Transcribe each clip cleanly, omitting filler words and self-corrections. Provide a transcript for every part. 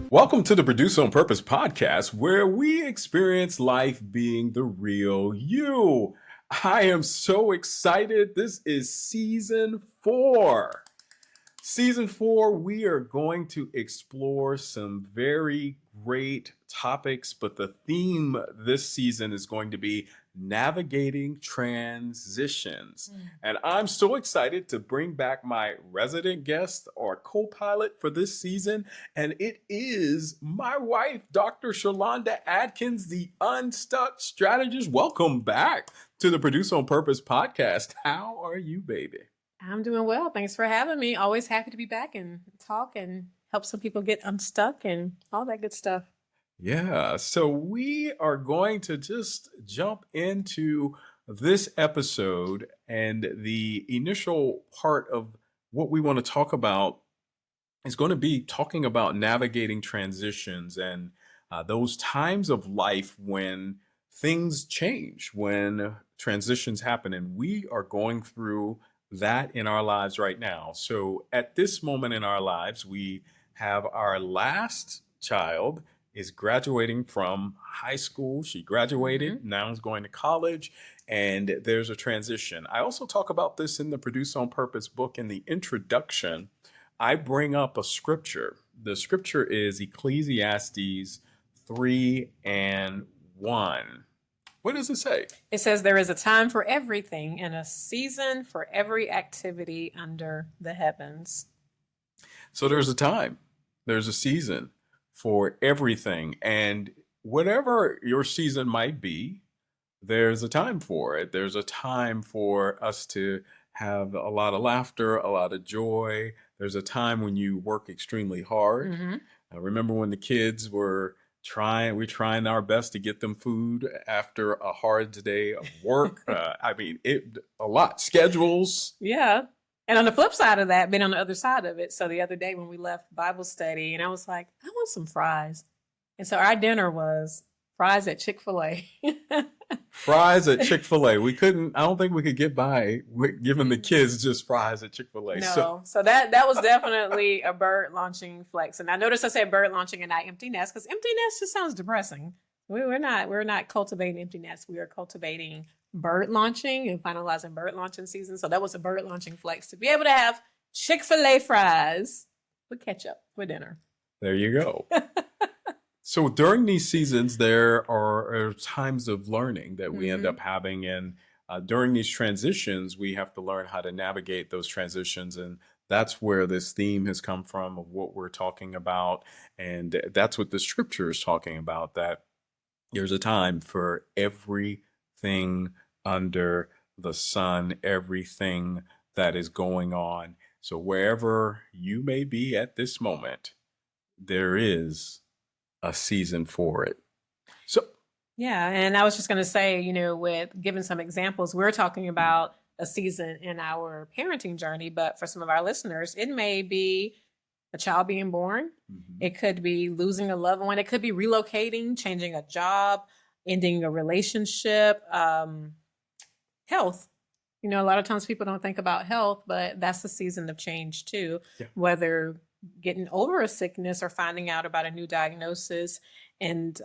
Welcome to the Produce on Purpose podcast, where we experience life being the real you. I am so excited. This is season 4. Season 4, we are going to explore some very great topics, but the theme this season is going to be navigating transitions. And I'm so excited to bring back my resident guest or co-pilot for this season. And it is my wife, Dr. Sherlonda Adkins, the Unstuck Strategist. Welcome back to the Produce on Purpose podcast. How are you, baby? I'm doing well. Thanks for having me. Always happy to be back and talk and help some people get unstuck and all that good stuff. Yeah, so we are going to just jump into this episode, and the initial part of what we want to talk about is going to be talking about navigating transitions and those times of life when things change, when transitions happen, and we are going through that in our lives right now. So at this moment in our lives, we have our last child is graduating from high school. She graduated, now is going to college, and there's a transition. I also talk about this in the Produce on Purpose book. In the introduction, I bring up a scripture. The scripture is Ecclesiastes 3:1. What does it say? It says there is a time for everything and a season for every activity under the heavens. So there's a time, there's a season for everything. And whatever your season might be, there's a time for it. There's a time for us to have a lot of laughter, a lot of joy. There's a time when you work extremely hard. I remember when the kids were we're trying our best to get them food after a hard day of work. A lot. Schedules. Yeah. And on the flip side of that, been on the other side of it. So the other day when we left Bible study, and I was like, I want some fries. And so our dinner was fries at Chick-fil-A. Fries at Chick-fil-A. I don't think we could get by with giving the kids just fries at Chick-fil-A. No. So that was definitely a bird launching flex. And I noticed I said bird launching and not empty nest, because empty nest just sounds depressing. We're not cultivating empty nest. We are cultivating bird launching and finalizing bird launching season. So that was a bird launching flex to be able to have Chick-fil-A fries with ketchup for dinner. There you go. So during these seasons, there are times of learning that we end up having. And during these transitions, we have to learn how to navigate those transitions. And that's where this theme has come from of what we're talking about. And that's what the scripture is talking about, that there's a time for everything under the sun, everything that is going on. So wherever you may be at this moment, there is a season for it. So yeah, and I was just going to say, with giving some examples, we're talking about a season in our parenting journey, but for some of our listeners, it may be a child being born. It could be losing a loved one. It could be relocating, changing a job, ending a relationship, health. A lot of times people don't think about health, but that's a season of change too, whether getting over a sickness or finding out about a new diagnosis, and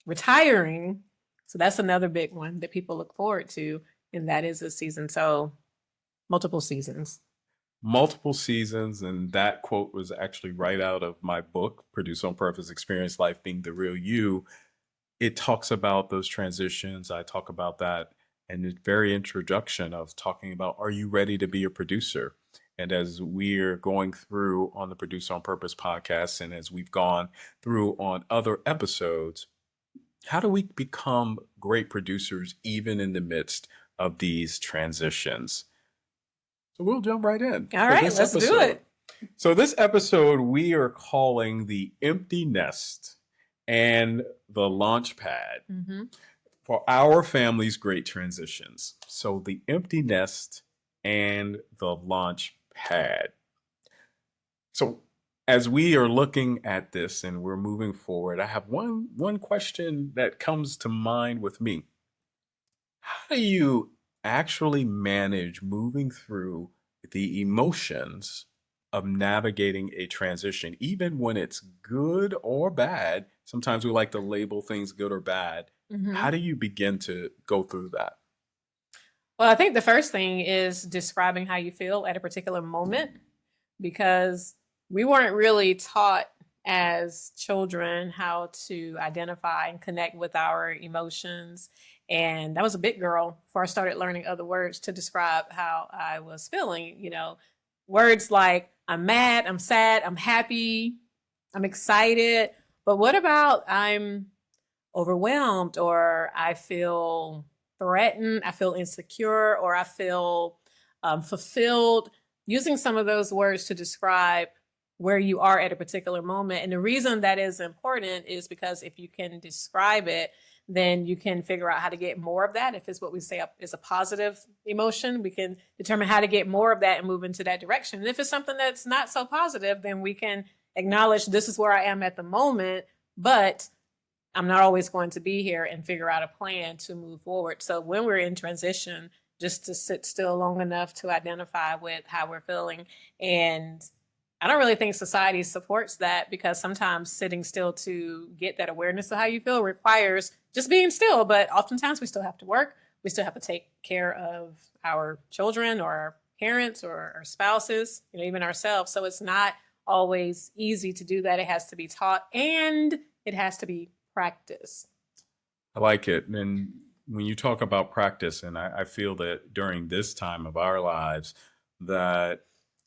retiring. So that's another big one that people look forward to, and that is a season. So multiple seasons. And that quote was actually right out of my book, Produce on Purpose, Experience Life Being the Real You. It talks about those transitions. I talk about that in the very introduction of talking about, are you ready to be a producer? And as we're going through on the Produce on Purpose podcast, and as we've gone through on other episodes, how do we become great producers even in the midst of these transitions? So we'll jump right in. All right, let's do it. So this episode we are calling The Empty Nest and the Launch Pad for our family's great transitions. So The Empty Nest and the Launch Pad. So as we are looking at this and we're moving forward, I have one question that comes to mind with me. How do you actually manage moving through the emotions of navigating a transition, even when it's good or bad. Sometimes we like to label things good or bad. Hmm. How do you begin to go through that? Well, I think the first thing is describing how you feel at a particular moment, because we weren't really taught as children how to identify and connect with our emotions. And that was a big girl before I started learning other words to describe how I was feeling. Words like I'm mad, I'm sad, I'm happy, I'm excited. But what about I'm overwhelmed, or I feel threatened, I feel insecure, or I feel fulfilled? Using some of those words to describe where you are at a particular moment. And the reason that is important is because if you can describe it, then you can figure out how to get more of that. If it's what we say is a positive emotion, we can determine how to get more of that and move into that direction. And if it's something that's not so positive, then we can acknowledge this is where I am at the moment, but I'm not always going to be here, and figure out a plan to move forward. So when we're in transition, just to sit still long enough to identify with how we're feeling. And I don't really think society supports that, because sometimes sitting still to get that awareness of how you feel requires just being still. But oftentimes we still have to work. We still have to take care of our children or our parents or our spouses, even ourselves. So it's not always easy to do that. It has to be taught, and it has to be practiced. I like it. And when you talk about practice, and I feel that during this time of our lives, that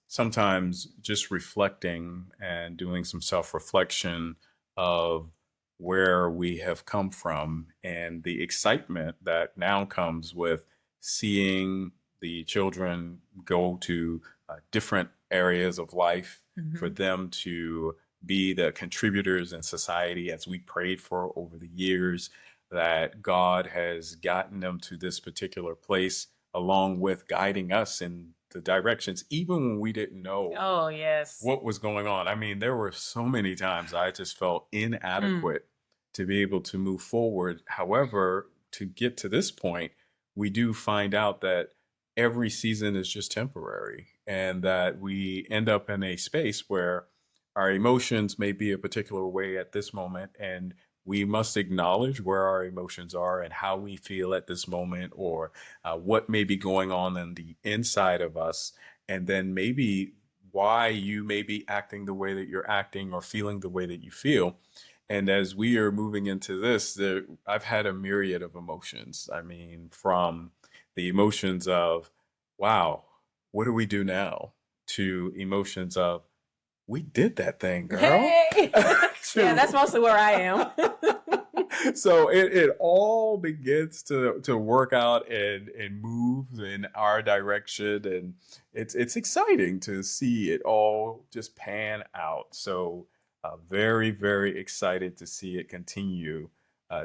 sometimes just reflecting and doing some self reflection of where we have come from and the excitement that now comes with seeing the children go to different areas of life, for Mm-hmm. them to be the contributors in society as we prayed for over the years, that God has gotten them to this particular place along with guiding us in the directions, even when we didn't know Oh, yes. what was going on. I mean, there were so many times I just felt Mm. inadequate to be able to move forward. However, to get to this point, we do find out that every season is just temporary, and that we end up in a space where our emotions may be a particular way at this moment, and we must acknowledge where our emotions are and how we feel at this moment, or what may be going on in the inside of us, and then maybe why you may be acting the way that you're acting or feeling the way that you feel. And as we are moving into this, I've had a myriad of emotions. I mean, from the emotions of, wow, what do we do now? To emotions of, we did that thing, girl. Hey. Yeah, that's To mostly where I am. so it all begins to work out and move in our direction, and it's exciting to see it all just pan out. So very, very excited to see it continue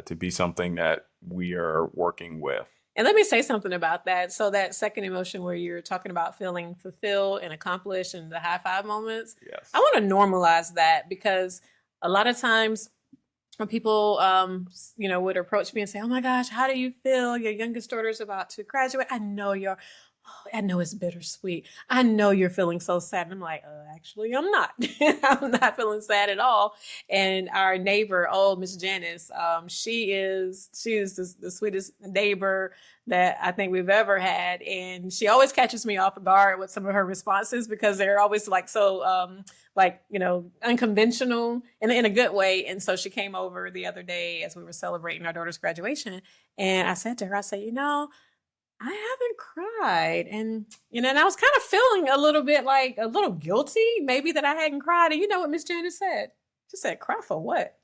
to be something that we are working with. And let me say something about that. So that second emotion where you're talking about feeling fulfilled and accomplished and the high five moments, I Yes. want to normalize that, because a lot of times when people, would approach me and say, "Oh my gosh, how do you feel? Your youngest daughter's about to graduate. I know it's bittersweet. I know you're feeling so sad." And I'm like, actually, I'm not. I'm not feeling sad at all. And our neighbor, oh, Miss Janice, she is the sweetest neighbor that I think we've ever had. And she always catches me off guard with some of her responses, because they're always like so unconventional in a good way. And so she came over the other day as we were celebrating our daughter's graduation. And I said to her, I said, I haven't cried. And I was kind of feeling a little bit like a little guilty, maybe, that I hadn't cried. And you know what Miss Janice said? She said, "Cry for what?"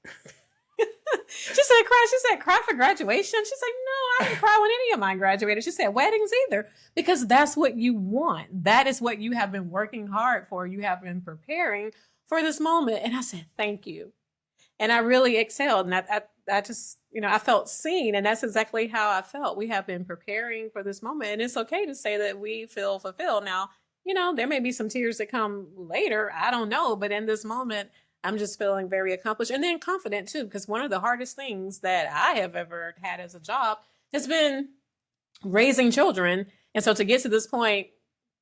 She said, "Cry for graduation?" She's like, "No, I didn't cry when any of mine graduated." She said, "Weddings either," because that's what you want. That is what you have been working hard for. You have been preparing for this moment. And I said, "Thank you." And I really excelled. And I just, I felt seen. And that's exactly how I felt. We have been preparing for this moment. And it's okay to say that we feel fulfilled. Now, there may be some tears that come later. I don't know. But in this moment, I'm just feeling very accomplished and then confident too. Because one of the hardest things that I have ever had as a job has been raising children. And so to get to this point,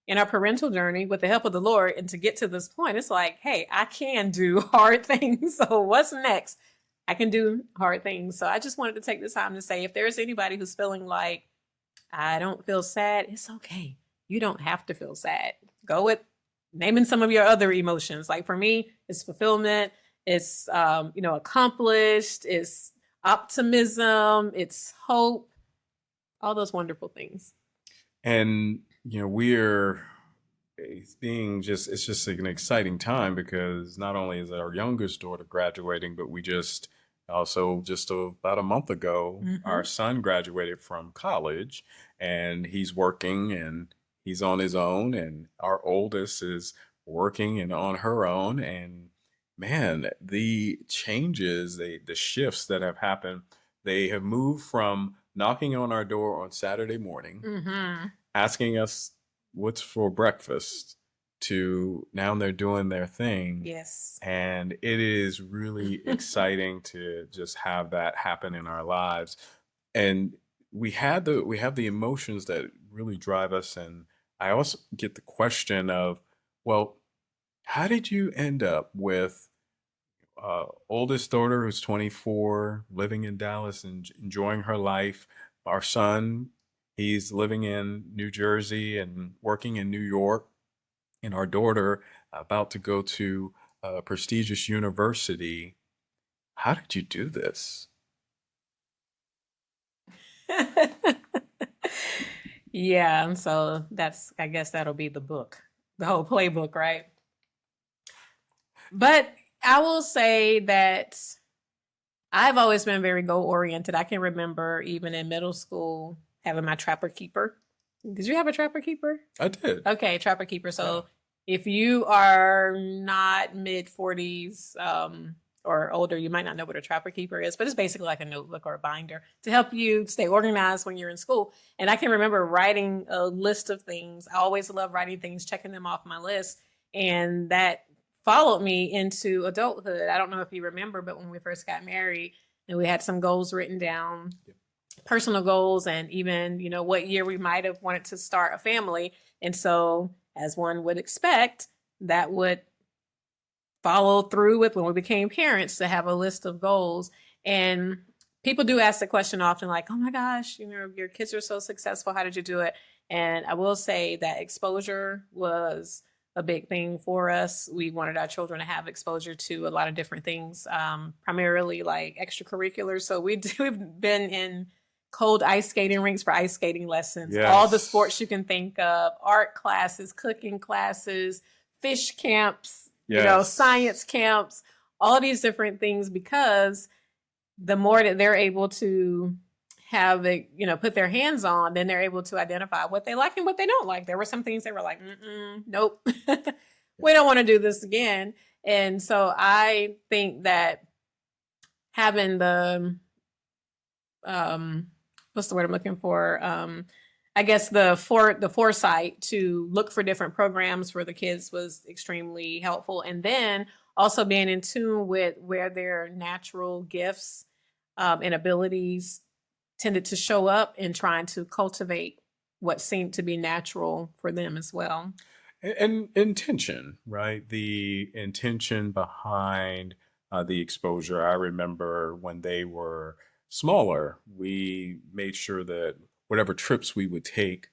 in our parental journey with the help of the Lord. And to get to this point, it's like, hey, I can do hard things. So what's next? I can do hard things. So I just wanted to take this time to say, if there's anybody who's feeling like, I don't feel sad, it's okay. You don't have to feel sad. Go with naming some of your other emotions. Like for me, it's fulfillment, it's accomplished, it's optimism, it's hope, all those wonderful things. And we're it's just an exciting time because not only is our youngest daughter graduating, but we just also just about a month ago, our son graduated from college, and he's working and he's on his own, and our oldest is working and on her own. And man, the changes, the shifts that have happened, they have moved from knocking on our door on Saturday morning, asking us what's for breakfast, to now they're doing their thing. Yes. And it is really exciting to just have that happen in our lives. And we have the emotions that really drive us. And I also get the question of, well, how did you end up with oldest daughter who's 24, living in Dallas and enjoying her life? Our son, he's living in New Jersey and working in New York. And our daughter about to go to a prestigious university. How did you do this? Yeah, and so I guess that'll be the book, the whole playbook, right? But I will say that I've always been very goal oriented. I can remember even in middle school having my Trapper Keeper. Did you have a Trapper Keeper? I did. Okay, Trapper Keeper. So if you are not mid 40s or older, you might not know what a Trapper Keeper is, but it's basically like a notebook or a binder to help you stay organized when you're in school. And I can remember writing a list of things. I always love writing things, checking them off my list. And that followed me into adulthood. I don't know if you remember, but when we first got married and we had some goals written down, personal goals, and even, what year we might have wanted to start a family. And so, as one would expect, that would follow through with when we became parents, to have a list of goals. And people do ask the question often, like, oh my gosh, your kids are so successful. How did you do it? And I will say that exposure was a big thing for us. We wanted our children to have exposure to a lot of different things, primarily like extracurriculars. So we've been in cold ice skating rinks for ice skating lessons, all the sports you can think of, art classes, cooking classes, fish camps, science camps, all these different things, because the more that they're able to have it, put their hands on, then they're able to identify what they like and what they don't like. There were some things they were like, nope, we don't want to do this again. And so I think that having the, what's the word I'm looking for? I guess the foresight to look for different programs for the kids was extremely helpful. And then also being in tune with where their natural gifts and abilities tended to show up, and trying to cultivate what seemed to be natural for them as well. And intention, right? The intention behind the exposure. I remember when they were smaller, we made sure that whatever trips we would take,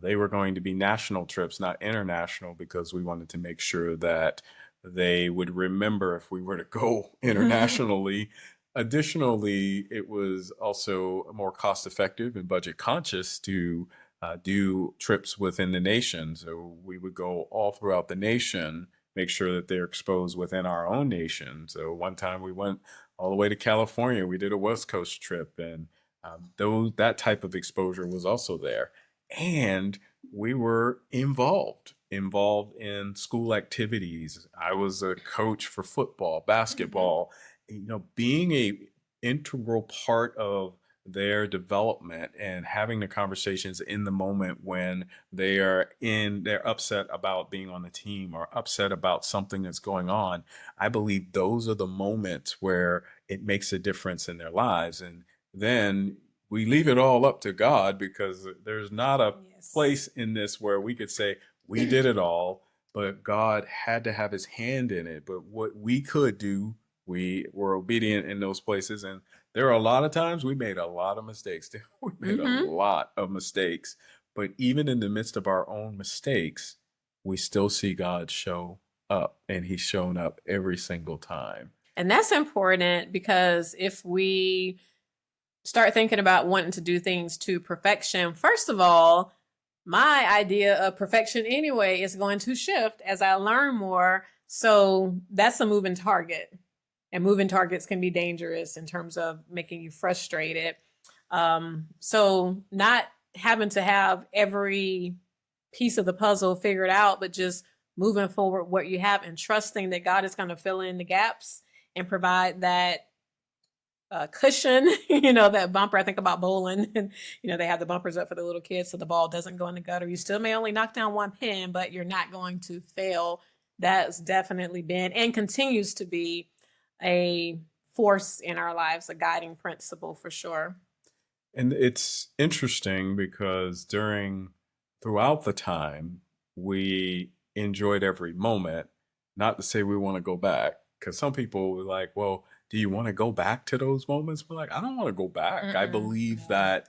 they were going to be national trips, not international, because we wanted to make sure that they would remember if we were to go internationally. Additionally, it was also more cost effective and budget conscious to do trips within the nation. So we would go all throughout the nation, make sure that they're exposed within our own nation. So one time we went all the way to California. We did a West Coast trip, and that type of exposure was also there. And we were involved in school activities. I was a coach for football, basketball. Being a integral part of their development and having the conversations in the moment when they're upset about being on the team or upset about something that's going on. I believe those are the moments where it makes a difference in their lives. And then we leave it all up to God, because there's not a Yes. place in this where we could say we did it all, but God had to have his hand in it. But what we could do, we were obedient in those places. And there are a lot of times we made a lot of mistakes. We made a Mm-hmm. lot of mistakes. But even in the midst of our own mistakes, we still see God show up, and he's shown up every single time. And that's important because if we start thinking about wanting to do things to perfection, first of all, my idea of perfection anyway is going to shift as I learn more. So that's a moving target. And moving targets can be dangerous in terms of making you frustrated. So not having to have every piece of the puzzle figured out, but just moving forward what you have and trusting that God is going to fill in the gaps and provide that cushion, that bumper. I think about bowling and, they have the bumpers up for the little kids so the ball doesn't go in the gutter. You still may only knock down one pin, but you're not going to fail. That's definitely been and continues to be a force in our lives, a guiding principle for sure. And it's interesting because throughout the time, we enjoyed every moment. Not to say we want to go back, because some people were like, well, do you want to go back to those moments? We're like, I don't want to go back. I Mm-mm. believe that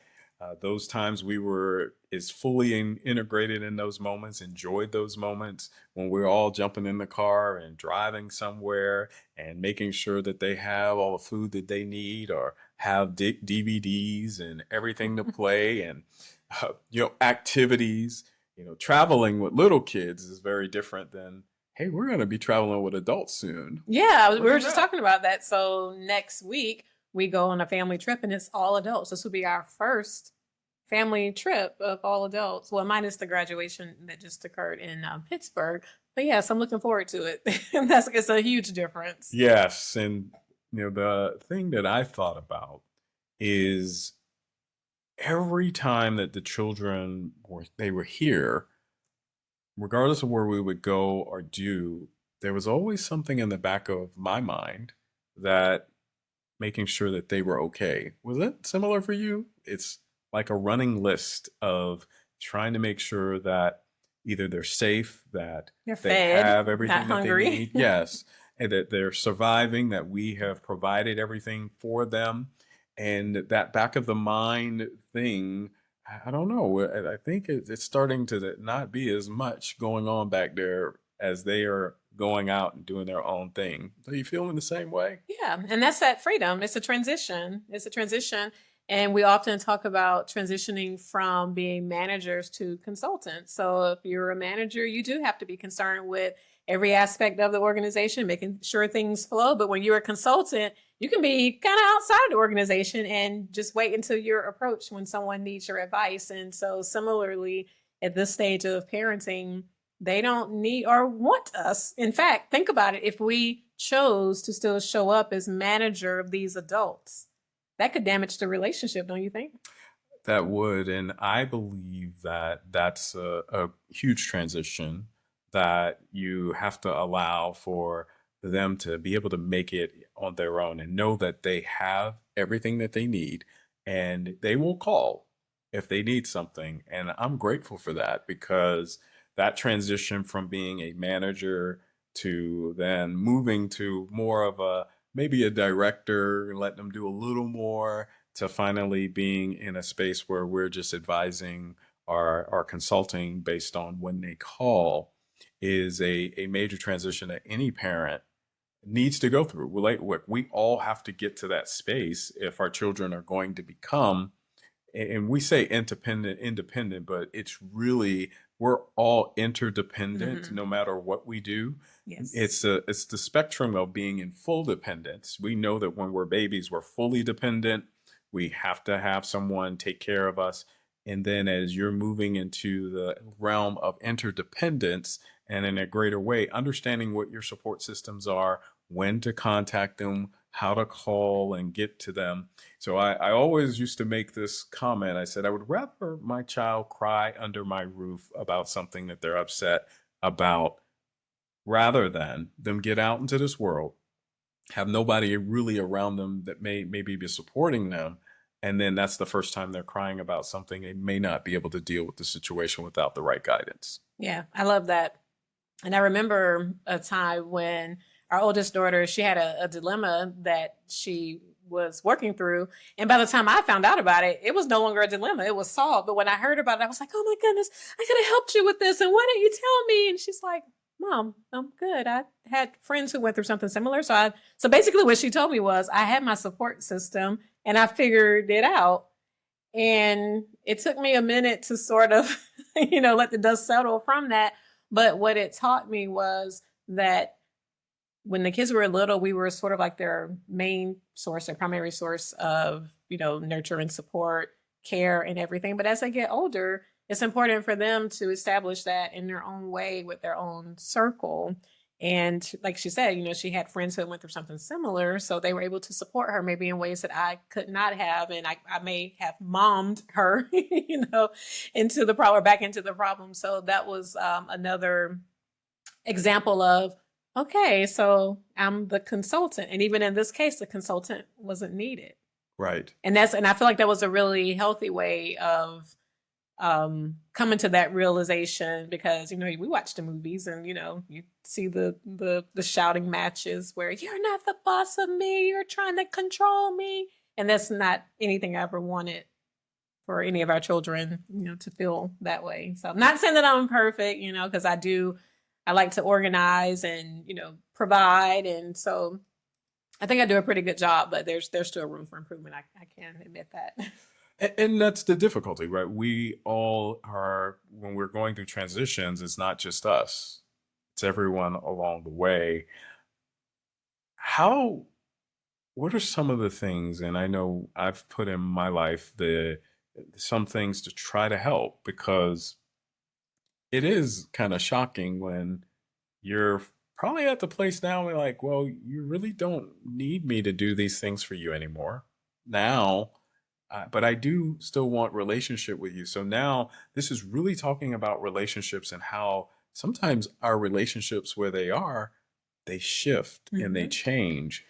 those times we were is fully integrated in those moments, enjoyed those moments when we're all jumping in the car and driving somewhere and making sure that they have all the food that they need or have DVDs and everything to play and activities. Traveling with little kids is very different than, hey, we're going to be traveling with adults soon. Yeah, we Look were at just that. talking about that. So next week we go on a family trip and it's all adults. This will be our first family trip of all adults. Well, minus the graduation that just occurred in Pittsburgh. But yes, I'm looking forward to it. It's a huge difference. Yes, and the thing that I thought about is every time that the children were here, regardless of where we would go or do, there was always something in the back of my mind that making sure that they were okay. Was it similar for you? It's like a running list of trying to make sure that either they're safe, that You're they fed, have not everything that they hungry. need, yes, and that they're surviving, that we have provided everything for them. And that back of the mind thing, I don't know. I think it's starting to not be as much going on back there as they are going out and doing their own thing. Are you feeling the same way? Yeah, and that's that freedom. It's a transition. It's a transition. And we often talk about transitioning from being managers to consultants. So if you're a manager, you do have to be concerned with every aspect of the organization, making sure things flow. But when you're a consultant, you can be kind of outside the organization and just wait until you're approached when someone needs your advice. And so similarly, at this stage of parenting, they don't need or want us. In fact, think about it. If we chose to still show up as manager of these adults, that could damage the relationship, don't you think? That would, and I believe that that's a huge transition that you have to allow for them to be able to make it on their own and know that they have everything that they need and they will call if they need something. And I'm grateful for that because that transition from being a manager to then moving to more of a maybe a director, let them do a little more to finally being in a space where we're just advising or consulting based on when they call is a major transition that any parent needs to go through. We all have to get to that space if our children are going to become, and we say independent, but it's really we're all interdependent Mm-hmm. no matter what we do. Yes. It's the spectrum of being in full dependence. We know that when we're babies, we're fully dependent. We have to have someone take care of us. And then as you're moving into the realm of interdependence and in a greater way, understanding what your support systems are, when to contact them, how to call and get to them. So I always used to make this comment. I said, I would rather my child cry under my roof about something that they're upset about rather than them get out into this world, have nobody really around them that may maybe be supporting them, And then that's the first time they're crying about something. They may not be able to deal with the situation without the right guidance. Yeah, I love that. And I remember a time when our oldest daughter, she had a dilemma that she was working through. And by the time I found out about it, it was no longer a dilemma. It was solved. But when I heard about it, I was like, oh my goodness, I could have helped you with this. And why didn't you tell me? And she's like, Mom, I'm good. I had friends who went through something similar. So basically what she told me was I had my support system and I figured it out. And it took me a minute to sort of, let the dust settle from that. But what it taught me was that when the kids were little, we were sort of like their main source, their primary source of, nurture and support, care and everything. But as they get older, it's important for them to establish that in their own way with their own circle. And like she said, she had friends who went through something similar. So they were able to support her maybe in ways that I could not have. And I may have mommed her, into the problem, back into the problem. So that was another example of, okay, so I'm the consultant. And even in this case, the consultant wasn't needed. Right. And I feel like that was a really healthy way of coming to that realization, because we watch the movies and you see the shouting matches where you're not the boss of me, you're trying to control me, and that's not anything I ever wanted for any of our children, to feel that way. So I'm not saying that I'm perfect, because I like to organize and provide, and so I think I do a pretty good job, but there's still room for improvement. I can admit that. And that's the difficulty, right? We all are, when we're going through transitions, it's not just us, it's everyone along the way. What are some of the things, and I know I've put in my life some things to try to help, because it is kind of shocking when you're probably at the place now where like, well, you really don't need me to do these things for you anymore now. But I do still want relationship with you. So now this is really talking about relationships and how sometimes our relationships where they shift and they change.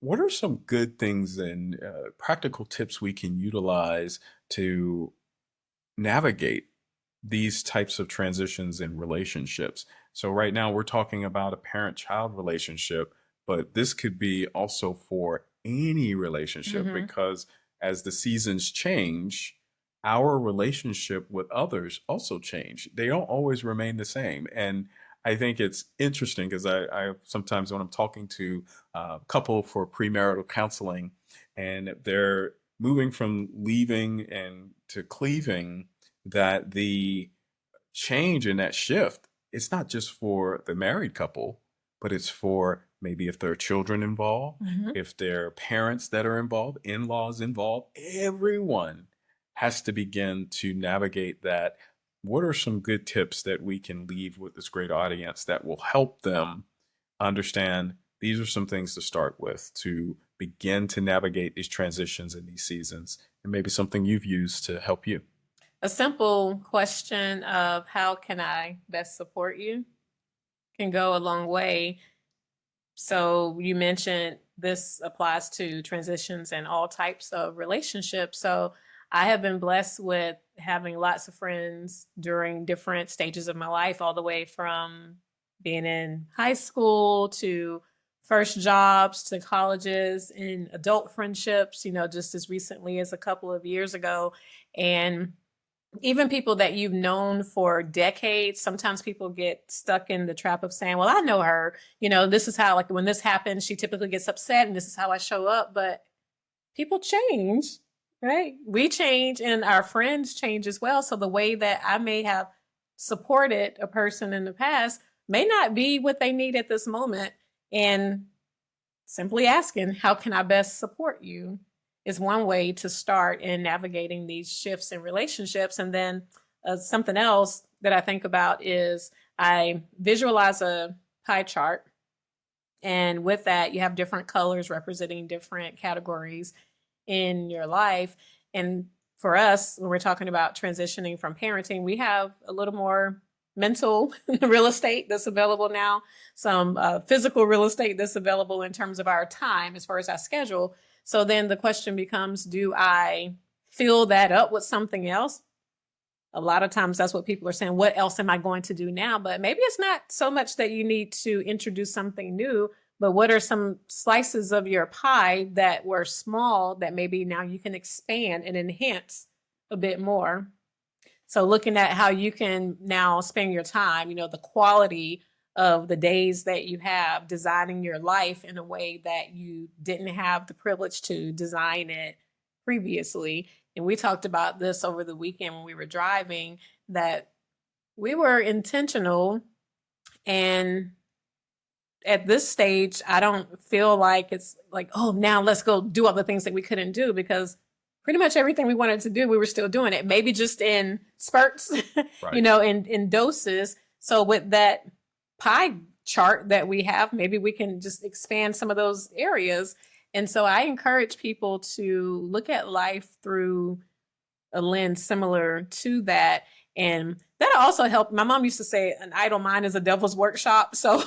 What are some good things and practical tips we can utilize to navigate these types of transitions in relationships? So right now we're talking about a parent-child relationship, but this could be also for any relationship, because as the seasons change, our relationship with others also change. They don't always remain the same. And I think it's interesting because I sometimes when I'm talking to a couple for premarital counseling and they're moving from leaving and to cleaving, that the change in that shift, it's not just for the married couple, but it's for maybe if there are children involved, if there are parents that are involved, in-laws involved, everyone has to begin to navigate that. What are some good tips that we can leave with this great audience that will help them understand these are some things to start with to begin to navigate these transitions in these seasons, and maybe something you've used to help you? A simple question of how can I best support you can go a long way. So you mentioned this applies to transitions and all types of relationships. So I have been blessed with having lots of friends during different stages of my life, all the way from being in high school to first jobs to colleges and adult friendships, just as recently as a couple of years ago. And even people that you've known for decades, sometimes people get stuck in the trap of saying, well, I know her, this is how, like when this happens, she typically gets upset and this is how I show up. But people change, right? We change and our friends change as well. So the way that I may have supported a person in the past may not be what they need at this moment. And simply asking, how can I best support you, is one way to start in navigating these shifts in relationships. And then something else that I think about is I visualize a pie chart. And with that, you have different colors representing different categories in your life. And for us, when we're talking about transitioning from parenting, we have a little more mental real estate that's available now, some physical real estate that's available in terms of our time as far as our schedule. So then the question becomes, do I fill that up with something else? A lot of times that's what people are saying. What else am I going to do now? But maybe it's not so much that you need to introduce something new, but what are some slices of your pie that were small that maybe now you can expand and enhance a bit more? So looking at how you can now spend your time, the quality of the days that you have, designing your life in a way that you didn't have the privilege to design it previously. And we talked about this over the weekend when we were driving, that we were intentional. And at this stage, I don't feel like it's like, oh, now let's go do all the things that we couldn't do, because pretty much everything we wanted to do, we were still doing it, maybe just in spurts, Right. in doses. So with that pie chart that we have, maybe we can just expand some of those areas. And so I encourage people to look at life through a lens similar to that. And that'll also help. My mom used to say an idle mind is a devil's workshop. So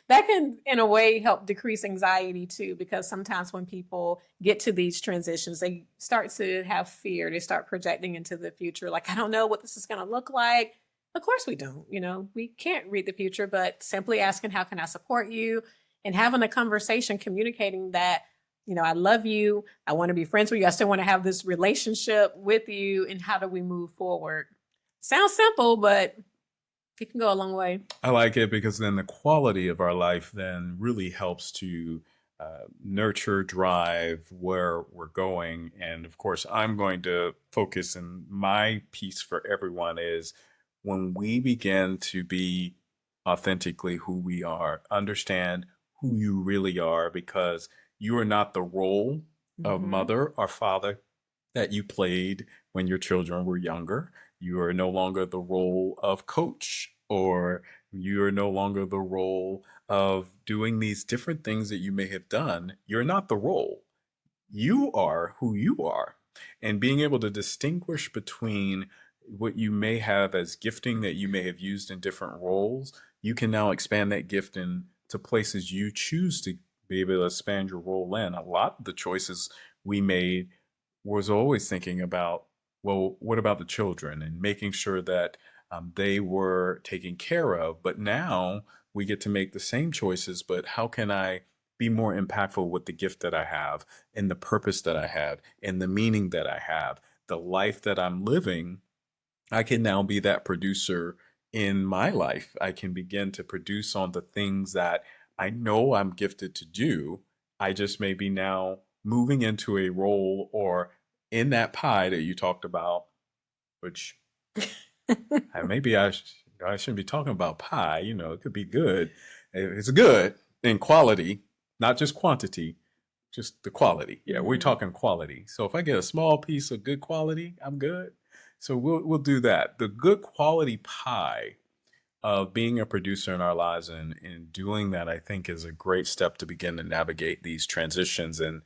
that can, in a way, help decrease anxiety too, because sometimes when people get to these transitions, they start to have fear. They start projecting into the future. Like, I don't know what this is going to look like. Of course we don't. We can't read the future, but simply asking, how can I support you? And having a conversation, communicating that, I love you. I want to be friends with you. I still want to have this relationship with you. And how do we move forward? Sounds simple, but it can go a long way. I like it because then the quality of our life then really helps to nurture, drive where we're going. And of course, I'm going to focus, and my piece for everyone is when we begin to be authentically who we are, understand who you really are, because you are not the role of mother or father that you played when your children were younger. You are no longer the role of coach, or you are no longer the role of doing these different things that you may have done. You're not the role. You are who you are. And being able to distinguish between what you may have as gifting that you may have used in different roles, you can now expand that gift into places you choose to be able to expand your role in. A lot of the choices we made was always thinking about, well, what about the children, and making sure that they were taken care of. But now we get to make the same choices, but how can I be more impactful with the gift that I have, and the purpose that I have, and the meaning that I have, the life that I'm living? I can now be that producer in my life. I can begin to produce on the things that I know I'm gifted to do. I just may be now moving into a role or in that pie that you talked about, which maybe I shouldn't be talking about pie. It could be good. It's good in quality, not just quantity, just the quality. Yeah, we're talking quality. So if I get a small piece of good quality, I'm good. So we'll do that. The good quality pie of being a producer in our lives, and doing that, I think, is a great step to begin to navigate these transitions, and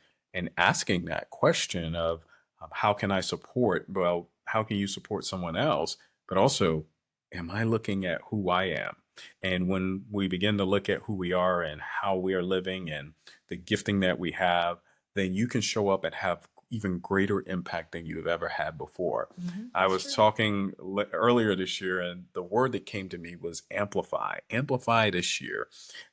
asking that question of how can I support? Well, how can you support someone else? But also, am I looking at who I am? And when we begin to look at who we are and how we are living and the gifting that we have, then you can show up and have even greater impact than you've ever had before. I was talking earlier this year, and the word that came to me was amplify. Amplify this year.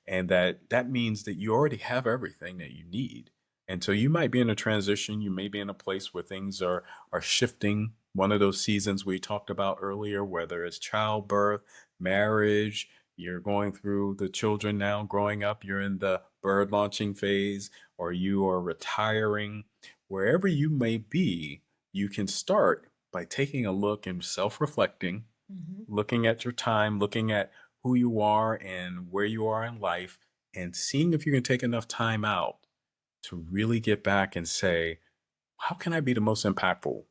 And that means that you already have everything that you need. And so you might be in a transition, you may be in a place where things are shifting. One of those seasons we talked about earlier, whether it's childbirth, marriage, you're going through the children now growing up, you're in the bird launching phase, or you are retiring. Wherever you may be, you can start by taking a look and self-reflecting, looking at your time, looking at who you are and where you are in life, and seeing if you can take enough time out to really get back and say, how can I be the most impactful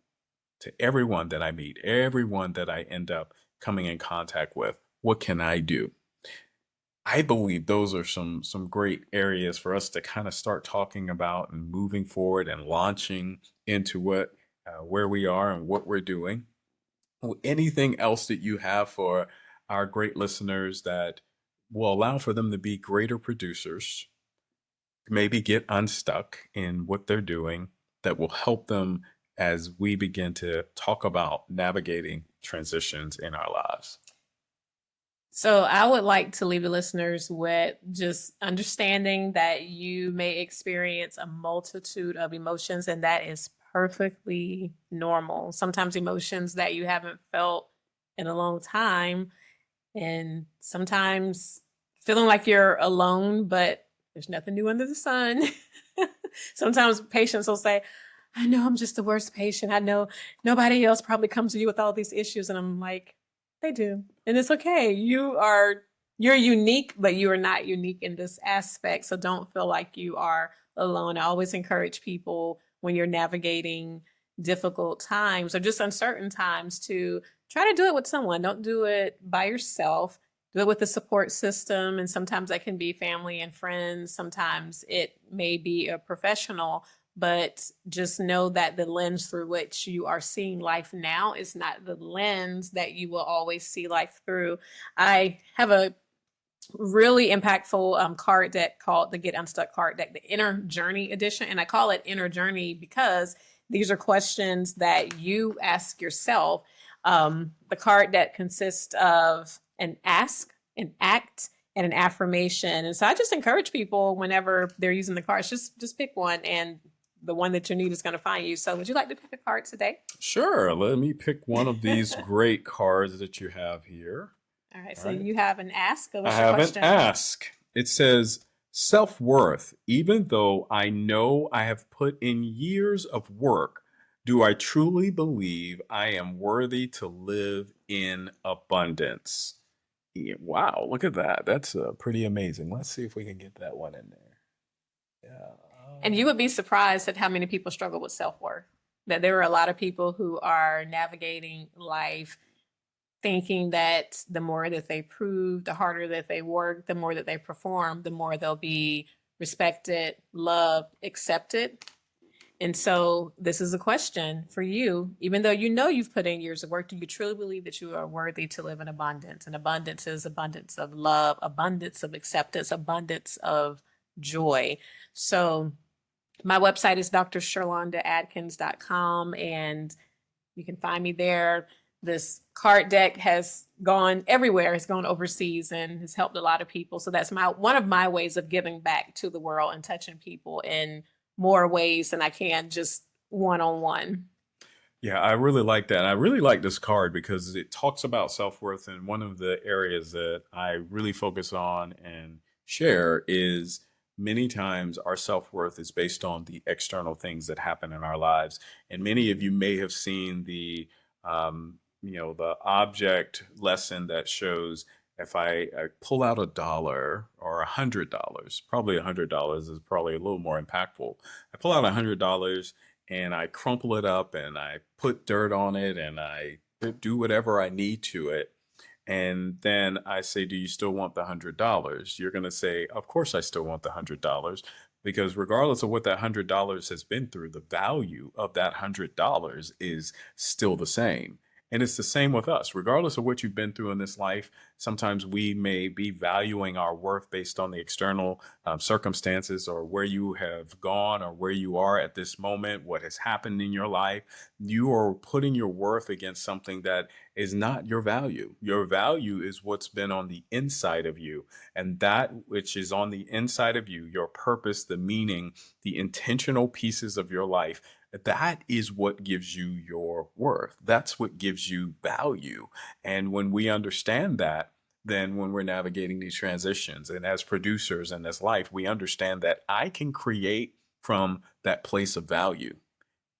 to everyone that I meet, everyone that I end up coming in contact with? What can I do? I believe those are some great areas for us to kind of start talking about and moving forward and launching into where we are and what we're doing. Anything else that you have for our great listeners that will allow for them to be greater producers, maybe get unstuck in what they're doing that will help them as we begin to talk about navigating transitions in our lives? So I would like to leave the listeners with just understanding that you may experience a multitude of emotions, and that is perfectly normal. Sometimes emotions that you haven't felt in a long time, and sometimes feeling like you're alone, but there's nothing new under the sun. Sometimes patients will say, I know I'm just the worst patient. I know nobody else probably comes to you with all these issues. And I'm like, they do. And it's okay. You're unique, but you are not unique in this aspect. So don't feel like you are alone. I always encourage people when you're navigating difficult times or just uncertain times to try to do it with someone. Don't do it by yourself. Do it with a support system. And sometimes that can be family and friends. Sometimes it may be a professional, but just know that the lens through which you are seeing life now is not the lens that you will always see life through. I have a really impactful card deck called the Get Unstuck card deck, the Inner Journey edition. And I call it Inner Journey because these are questions that you ask yourself. The card deck consists of an ask, an act, and an affirmation. And so I just encourage people whenever they're using the cards, just pick one, and the one that you need is going to find you. So would you like to pick a card today? Sure. Let me pick one of these great cards that you have here. All right. All So right. you have an ask. I What's your have an question? ask. It says, self-worth. Even though I know I have put in years of work, do I truly believe I am worthy to live in abundance? Yeah, wow, look at that. That's pretty amazing. Let's see if we can get that one in there. Yeah. And you would be surprised at how many people struggle with self worth. That there are a lot of people who are navigating life thinking that the more that they prove, the harder that they work, the more that they perform, the more they'll be respected, loved, accepted. And so this is a question for you. Even though you know you've put in years of work, do you truly believe that you are worthy to live in abundance? And abundance is abundance of love, abundance of acceptance, abundance of joy. So my website is drsherlondaadkins.com, and you can find me there. This card deck has gone everywhere. It's gone overseas and has helped a lot of people. So that's one of my ways of giving back to the world and touching people in more ways than I can just one-on-one. Yeah, I really like that. I really like this card because it talks about self-worth, and one of the areas that I really focus on and share is many times our self-worth is based on the external things that happen in our lives. And many of you may have seen the object lesson that shows if I pull out $1 or $100, probably $100 is probably a little more impactful. I pull out $100 and I crumple it up and I put dirt on it and I do whatever I need to it. And then I say, do you still want the $100? You're going to say, of course I still want the $100, because regardless of what that $100 has been through, the value of that $100 is still the same. And it's the same with us. Regardless of what you've been through in this life, sometimes we may be valuing our worth based on the external circumstances or where you have gone or where you are at this moment, what has happened in your life. You are putting your worth against something that is not your value. Your value is what's been on the inside of you. And that which is on the inside of you, your purpose, the meaning, the intentional pieces of your life, that is what gives you your worth. That's what gives you value. And when we understand that, then when we're navigating these transitions and as producers in this life, we understand that I can create from that place of value.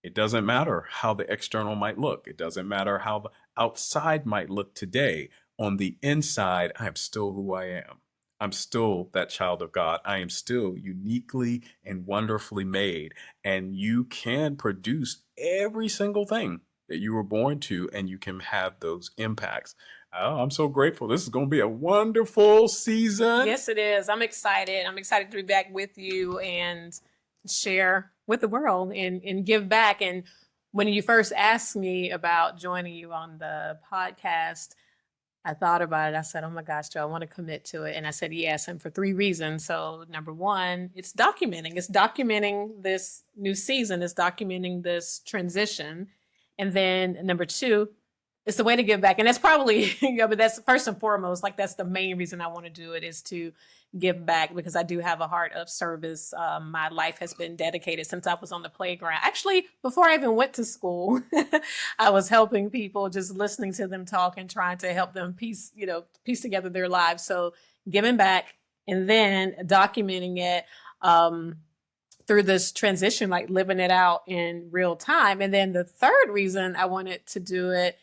It doesn't matter how the external might look. It doesn't matter how the outside might look today. On the inside, I am still who I am. I'm still that child of God. I am still uniquely and wonderfully made. And you can produce every single thing that you were born to, and you can have those impacts. Oh, I'm so grateful. This is going to be a wonderful season. Yes, it is. I'm excited. I'm excited to be back with you and share with the world and give back. And when you first asked me about joining you on the podcast, I thought about it. I said, oh my gosh, do I want to commit to it? And I said, yes. And for 3 reasons. So, number one, it's documenting. It's documenting this new season. It's documenting this transition. And then number two, it's the way to give back. And that's probably, but that's first and foremost, like that's the main reason I want to do it, is to give back, because I do have a heart of service. My life has been dedicated since I was on the playground. Actually, before I even went to school, I was helping people, just listening to them talk and trying to help them piece together their lives. So giving back and then documenting it through this transition, like living it out in real time. And then the third reason I wanted to do it,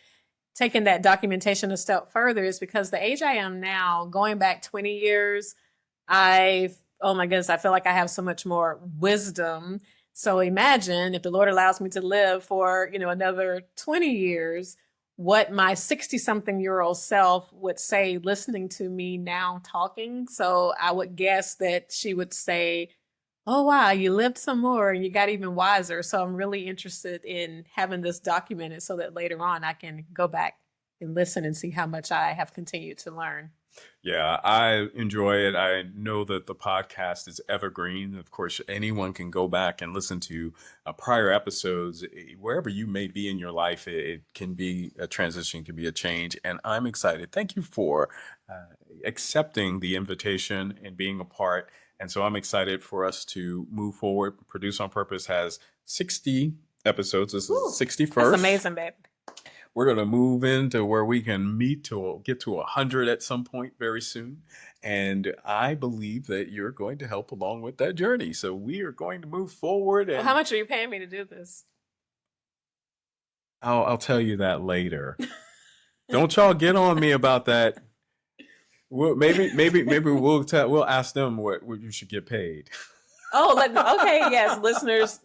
taking that documentation a step further, is because the age I am now, going back 20 years, oh my goodness, I feel like I have so much more wisdom. So imagine if the Lord allows me to live for, another 20 years, what my 60-something-year-old self would say listening to me now talking. So I would guess that she would say, oh, wow, you lived some more and you got even wiser. So I'm really interested in having this documented so that later on I can go back and listen and see how much I have continued to learn. Yeah, I enjoy it. I know that the podcast is evergreen. Of course, anyone can go back and listen to prior episodes. Wherever you may be in your life, it can be a transition, can be a change. And I'm excited. Thank you for accepting the invitation and being a part. And so I'm excited for us to move forward. Produce on Purpose has 60 episodes. This is the 61st. That's amazing, babe. We're going to move into where we can get to 100 at some point very soon. And I believe that you're going to help along with that journey. So we are going to move forward. And Well, how much are you paying me to do this? I'll tell you that later. Don't y'all get on me about that. Well, maybe we'll ask them what you should get paid. Oh, okay, yes, listeners,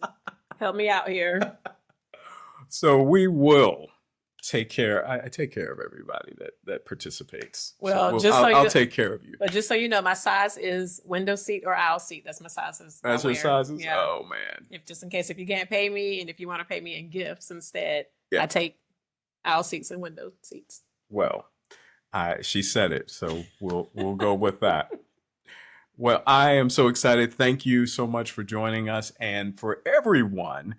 help me out here. So we will take care. I take care of everybody that participates. Well, so I'll take care of you. But just so you know, my size is window seat or aisle seat. That's my sizes. That's your sizes? Yeah. Oh man. Just in case if you can't pay me, and if you want to pay me in gifts instead, yeah. I take aisle seats and window seats. Well, she said it, so we'll go with that. Well, I am so excited. Thank you so much for joining us, and for everyone.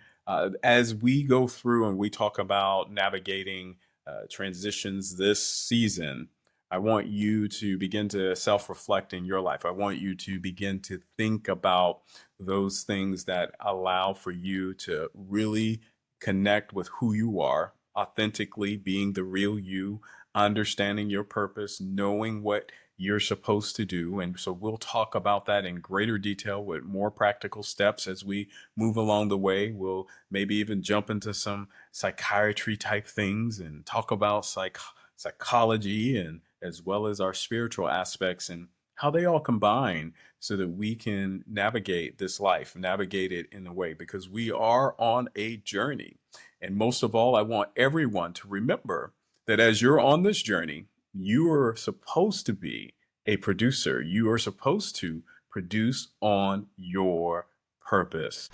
As we go through and we talk about navigating transitions this season, I want you to begin to self-reflect in your life. I want you to begin to think about those things that allow for you to really connect with who you are, authentically being the real you, understanding your purpose, knowing what you're supposed to do. And so we'll talk about that in greater detail with more practical steps as we move along the way. We'll maybe even jump into some psychiatry type things and talk about psychology, and as well as our spiritual aspects and how they all combine so that we can navigate this life, navigate it in a way, because we are on a journey. And most of all, I want everyone to remember that as you're on this journey, you are supposed to be a producer. You are supposed to produce on your purpose.